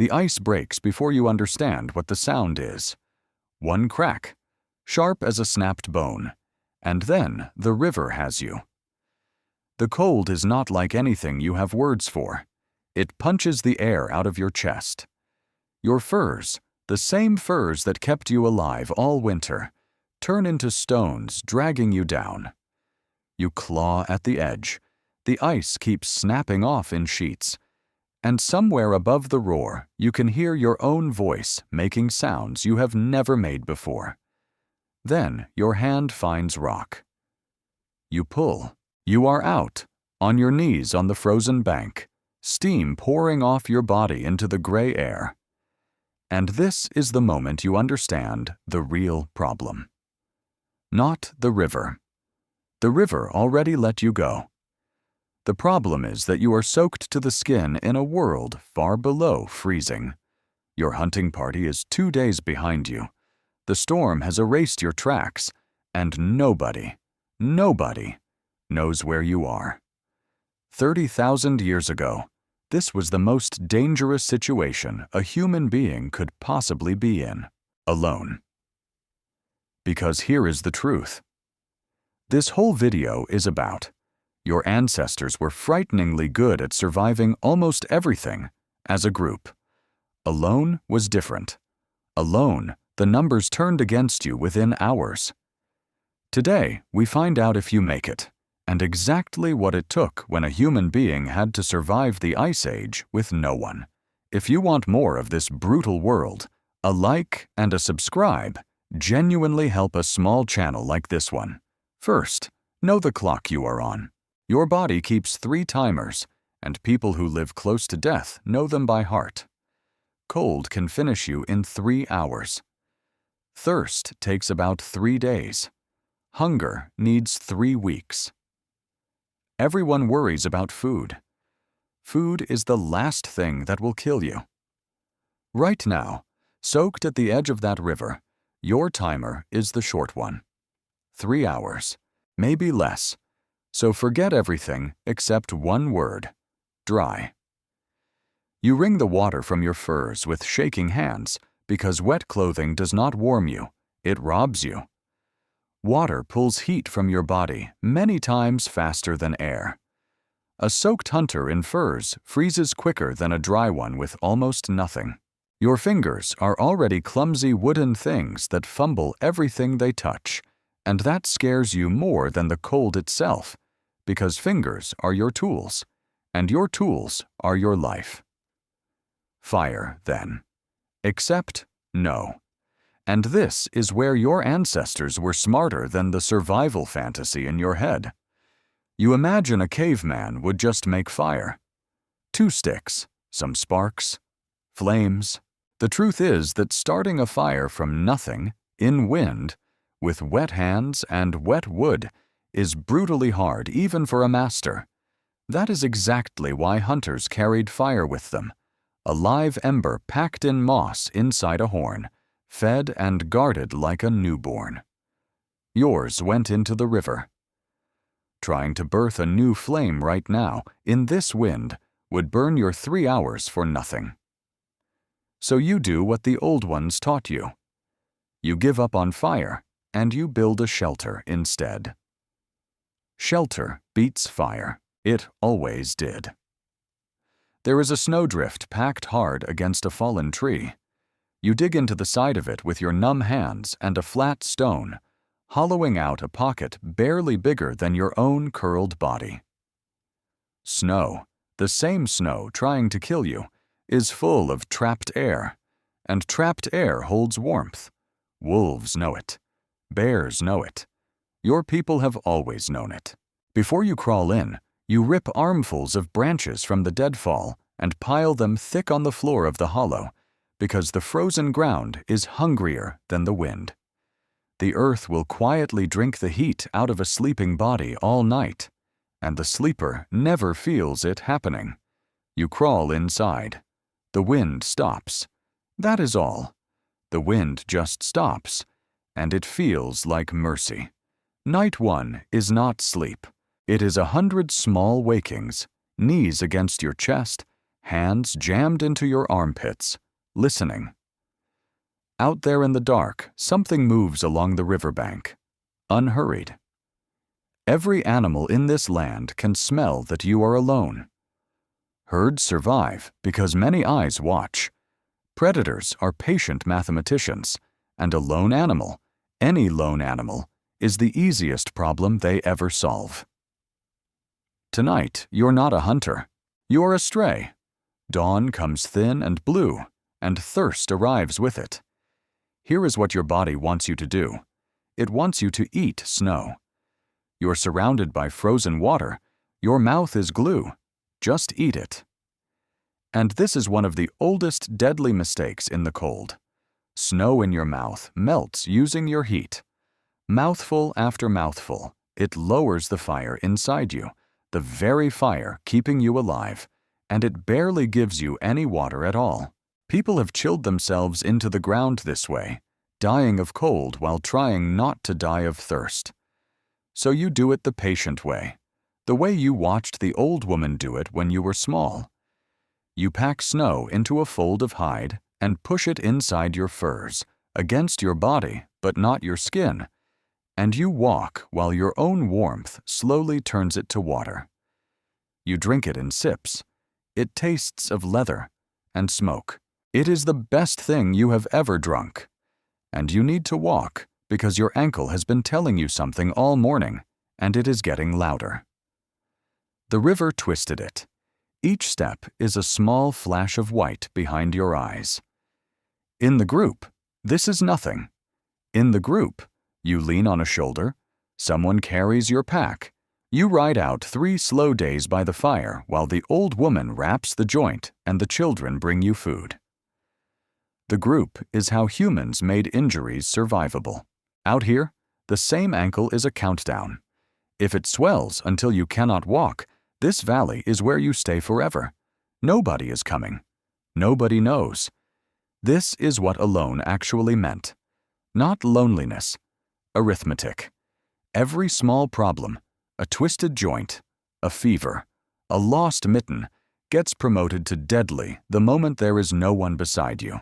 The ice breaks before you understand what the sound is. One crack, sharp as a snapped bone, and then the river has you. The cold is not like anything you have words for. It punches the air out of your chest. Your furs, the same furs that kept you alive all winter, turn into stones, dragging you down. You claw at the edge. The ice keeps snapping off in sheets. And somewhere above the roar, you can hear your own voice making sounds you have never made before. Then your hand finds rock. You pull. You are out, on your knees on the frozen bank, steam pouring off your body into the gray air. And this is the moment you understand the real problem. Not the river. The river already let you go. The problem is that you are soaked to the skin in a world far below freezing. Your hunting party is 2 days behind you. The storm has erased your tracks, and nobody knows where you are. 30,000 years ago, this was the most dangerous situation a human being could possibly be in, alone. Because here is the truth. This whole video is about your ancestors were frighteningly good at surviving almost everything as a group. Alone was different. Alone, the numbers turned against you within hours. Today, we find out if you make it, and exactly what it took when a human being had to survive the Ice Age with no one. If you want more of this brutal world, a like and a subscribe genuinely help a small channel like this one. First, know the clock you are on. Your body keeps 3 timers, and people who live close to death know them by heart. Cold can finish you in 3 hours. Thirst takes about 3 days. Hunger needs 3 weeks. Everyone worries about food. Food is the last thing that will kill you. Right now, soaked at the edge of that river, your timer is the short one. 3 hours, maybe less. So forget everything except one word: dry. You wring the water from your furs with shaking hands because wet clothing does not warm you, it robs you. Water pulls heat from your body many times faster than air. A soaked hunter in furs freezes quicker than a dry one with almost nothing. Your fingers are already clumsy wooden things that fumble everything they touch, and that scares you more than the cold itself, because fingers are your tools, and your tools are your life. Fire, then. Except no. And this is where your ancestors were smarter than the survival fantasy in your head. You imagine a caveman would just make fire. 2 sticks, some sparks, flames. The truth is that starting a fire from nothing, in wind, with wet hands and wet wood, is brutally hard even for a master. That is exactly why hunters carried fire with them. A live ember packed in moss inside a horn, fed and guarded like a newborn. Yours went into the river. Trying to birth a new flame right now, in this wind, would burn your 3 hours for nothing. So you do what the old ones taught you. You give up on fire, and you build a shelter instead. Shelter beats fire. It always did. There is a snowdrift packed hard against a fallen tree. You dig into the side of it with your numb hands and a flat stone, hollowing out a pocket barely bigger than your own curled body. Snow, the same snow trying to kill you, is full of trapped air, and trapped air holds warmth. Wolves know it. Bears know it. Your people have always known it. Before you crawl in, you rip armfuls of branches from the deadfall and pile them thick on the floor of the hollow, because the frozen ground is hungrier than the wind. The earth will quietly drink the heat out of a sleeping body all night, and the sleeper never feels it happening. You crawl inside. The wind stops. That is all. The wind just stops, and it feels like mercy. Night 1 is not sleep. It is 100 small wakings, knees against your chest, hands jammed into your armpits, listening. Out there in the dark, something moves along the riverbank, unhurried. Every animal in this land can smell that you are alone. Herds survive because many eyes watch. Predators are patient mathematicians, and a lone animal, any lone animal, is the easiest problem they ever solve. Tonight, you're not a hunter. You're a stray. Dawn comes thin and blue, and thirst arrives with it. Here is what your body wants you to do. It wants you to eat snow. You're surrounded by frozen water. Your mouth is glue. Just eat it. And this is one of the oldest deadly mistakes in the cold. Snow in your mouth melts using your heat. Mouthful after mouthful, it lowers the fire inside you, the very fire keeping you alive, and it barely gives you any water at all. People have chilled themselves into the ground this way, dying of cold while trying not to die of thirst. So you do it the patient way, the way you watched the old woman do it when you were small. You pack snow into a fold of hide and push it inside your furs, against your body, but not your skin, and you walk while your own warmth slowly turns it to water. You drink it in sips. It tastes of leather and smoke. It is the best thing you have ever drunk. And you need to walk because your ankle has been telling you something all morning, and it is getting louder. The river twisted it. Each step is a small flash of white behind your eyes. In the group, this is nothing. In the group, you lean on a shoulder, someone carries your pack. You ride out 3 slow days by the fire while the old woman wraps the joint and the children bring you food. The group is how humans made injuries survivable. Out here, the same ankle is a countdown. If it swells until you cannot walk, this valley is where you stay forever. Nobody is coming. Nobody knows. This is what alone actually meant. Not loneliness. Arithmetic. Every small problem, a twisted joint, a fever, a lost mitten, gets promoted to deadly the moment there is no one beside you.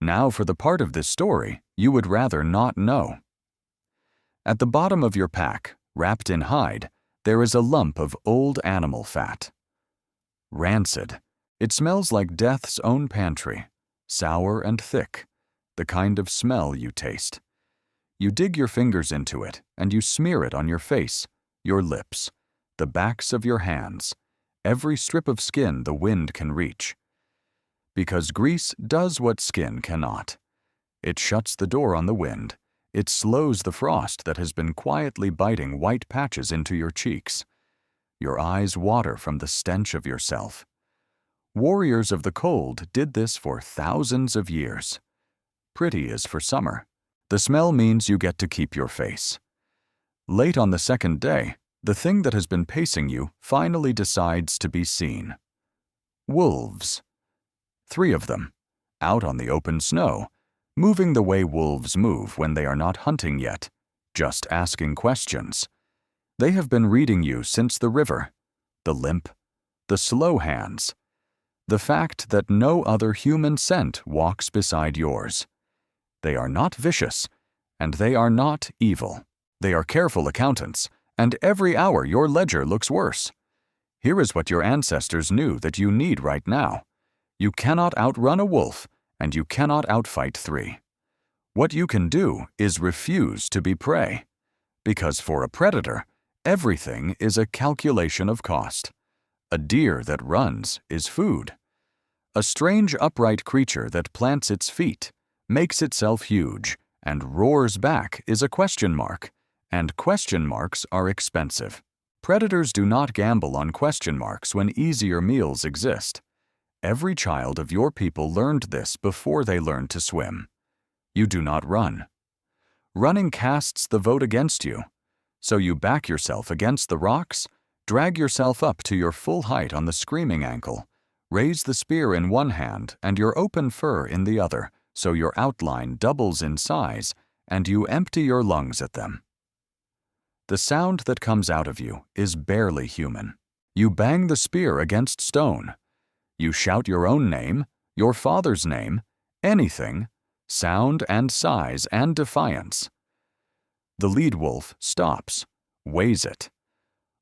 Now for the part of this story you would rather not know. At the bottom of your pack, wrapped in hide, there is a lump of old animal fat. Rancid. It smells like death's own pantry, sour and thick, the kind of smell you taste. You dig your fingers into it and you smear it on your face, your lips, the backs of your hands, every strip of skin the wind can reach. Because grease does what skin cannot. It shuts the door on the wind. It slows the frost that has been quietly biting white patches into your cheeks. Your eyes water from the stench of yourself. Warriors of the cold did this for thousands of years. Pretty is for summer. The smell means you get to keep your face. Late on the second day, the thing that has been pacing you finally decides to be seen. Wolves. 3 of them, out on the open snow, moving the way wolves move when they are not hunting yet, just asking questions. They have been reading you since the river, the limp, the slow hands, the fact that no other human scent walks beside yours. They are not vicious, and they are not evil. They are careful accountants, and every hour your ledger looks worse. Here is what your ancestors knew that you need right now. You cannot outrun a wolf, and you cannot outfight 3. What you can do is refuse to be prey, because for a predator, everything is a calculation of cost. A deer that runs is food. A strange upright creature that plants its feet, makes itself huge, and roars back is a question mark, and question marks are expensive. Predators do not gamble on question marks when easier meals exist. Every child of your people learned this before they learned to swim. You do not run. Running casts the vote against you. So you back yourself against the rocks, drag yourself up to your full height on the screaming ankle, raise the spear in one hand and your open fur in the other, so your outline doubles in size, and you empty your lungs at them. The sound that comes out of you is barely human. You bang the spear against stone. You shout your own name, your father's name, anything, sound and size and defiance. The lead wolf stops, weighs it,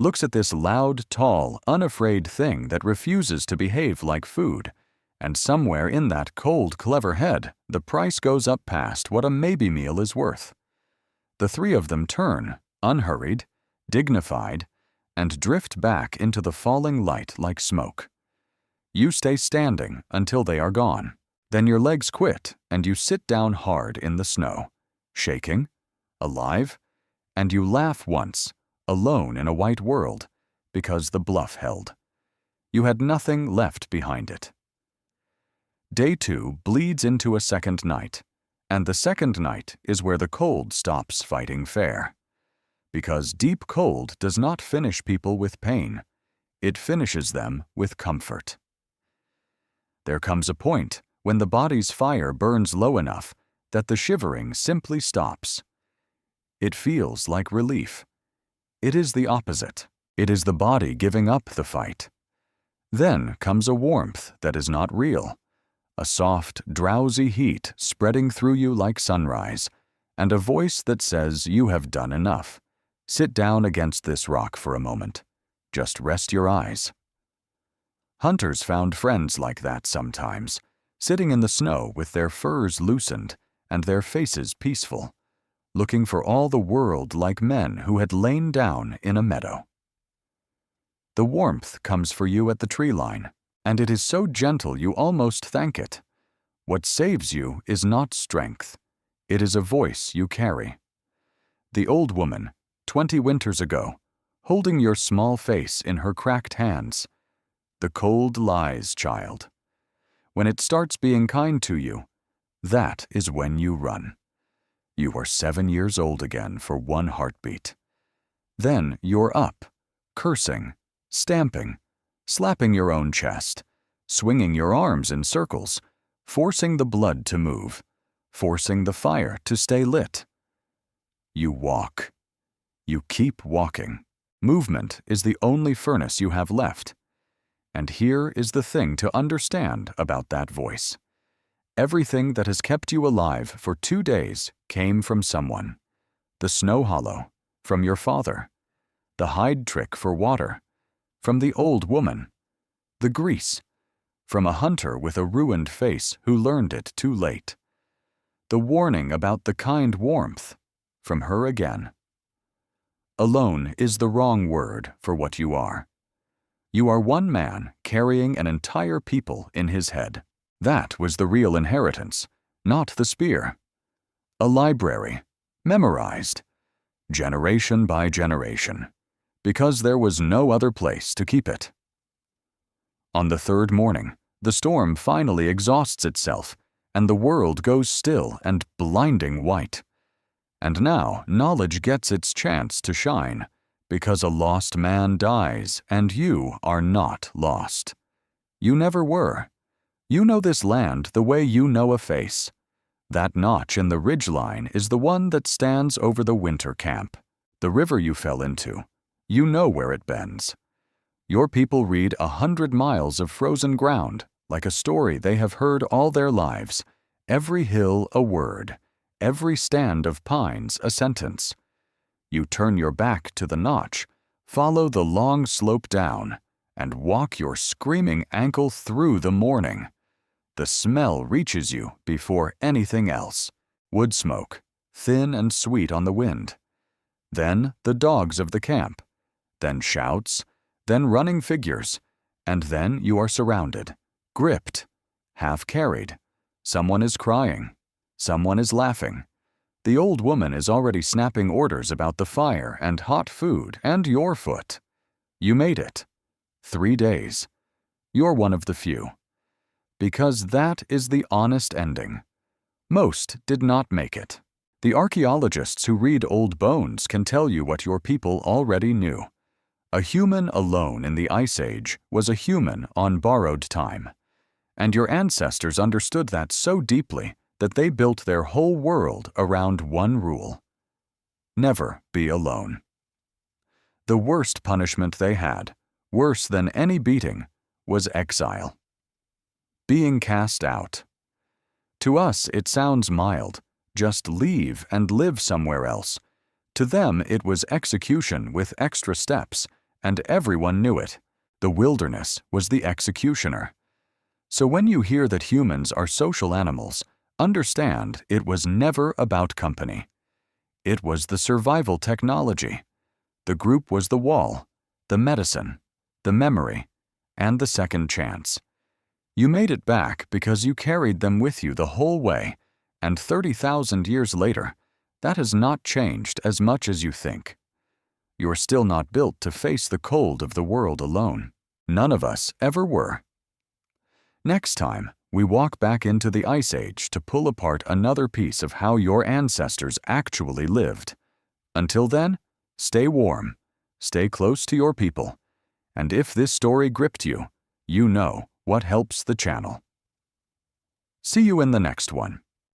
looks at this loud, tall, unafraid thing that refuses to behave like food, and somewhere in that cold, clever head, the price goes up past what a maybe meal is worth. The three of them turn, unhurried, dignified, and drift back into the falling light like smoke. You stay standing until they are gone. Then your legs quit and you sit down hard in the snow, shaking, alive, and you laugh once, alone in a white world, because the bluff held. You had nothing left behind it. Day 2 bleeds into a second night, and the second night is where the cold stops fighting fair. Because deep cold does not finish people with pain, it finishes them with comfort. There comes a point when the body's fire burns low enough that the shivering simply stops. It feels like relief. It is the opposite. It is the body giving up the fight. Then comes a warmth that is not real, a soft, drowsy heat spreading through you like sunrise, and a voice that says you have done enough. Sit down against this rock for a moment. Just rest your eyes. Hunters found friends like that sometimes, sitting in the snow with their furs loosened and their faces peaceful, looking for all the world like men who had lain down in a meadow. The warmth comes for you at the tree line, and it is so gentle you almost thank it. What saves you is not strength. It is a voice you carry. The old woman, 20 winters ago, holding your small face in her cracked hands. The cold lies, child. When it starts being kind to you, that is when you run. You are 7 years old again for one heartbeat. Then you're up, cursing, stamping, slapping your own chest, swinging your arms in circles, forcing the blood to move, forcing the fire to stay lit. You walk. You keep walking. Movement is the only furnace you have left. And here is the thing to understand about that voice. Everything that has kept you alive for 2 days came from someone. The snow hollow, from your father. The hide trick for water, from the old woman. The grease, from a hunter with a ruined face who learned it too late. The warning about the kind warmth, from her again. Alone is the wrong word for what you are. You are one man carrying an entire people in his head. That was the real inheritance, not the spear. A library, memorized, generation by generation, because there was no other place to keep it. On the third morning, the storm finally exhausts itself, and the world goes still and blinding white. And now knowledge gets its chance to shine, because a lost man dies, and you are not lost. You never were. You know this land the way you know a face. That notch in the ridgeline is the one that stands over the winter camp, the river you fell into. You know where it bends. Your people read 100 miles of frozen ground, like a story they have heard all their lives, every hill a word, every stand of pines a sentence. You turn your back to the notch, follow the long slope down, and walk your screaming ankle through the morning. The smell reaches you before anything else. Wood smoke, thin and sweet on the wind. Then the dogs of the camp. Then shouts, then running figures, and then you are surrounded, gripped, half carried. Someone is crying. Someone is laughing. The old woman is already snapping orders about the fire and hot food and your foot. You made it. 3 days. You're one of the few. Because that is the honest ending. Most did not make it. The archaeologists who read old bones can tell you what your people already knew. A human alone in the Ice Age was a human on borrowed time. And your ancestors understood that so deeply that they built their whole world around one rule: never be alone. The worst punishment they had, worse than any beating, was exile. Being cast out. To us, it sounds mild. Just leave and live somewhere else. To them, it was execution with extra steps, and everyone knew it. The wilderness was the executioner. So when you hear that humans are social animals, understand it was never about company. It was the survival technology. The group was the wall, the medicine, the memory, and the second chance. You made it back because you carried them with you the whole way, and 30,000 years later, that has not changed as much as you think. You're still not built to face the cold of the world alone. None of us ever were. Next time, we walk back into the Ice Age to pull apart another piece of how your ancestors actually lived. Until then, stay warm, stay close to your people, and if this story gripped you, you know what helps the channel. See you in the next one.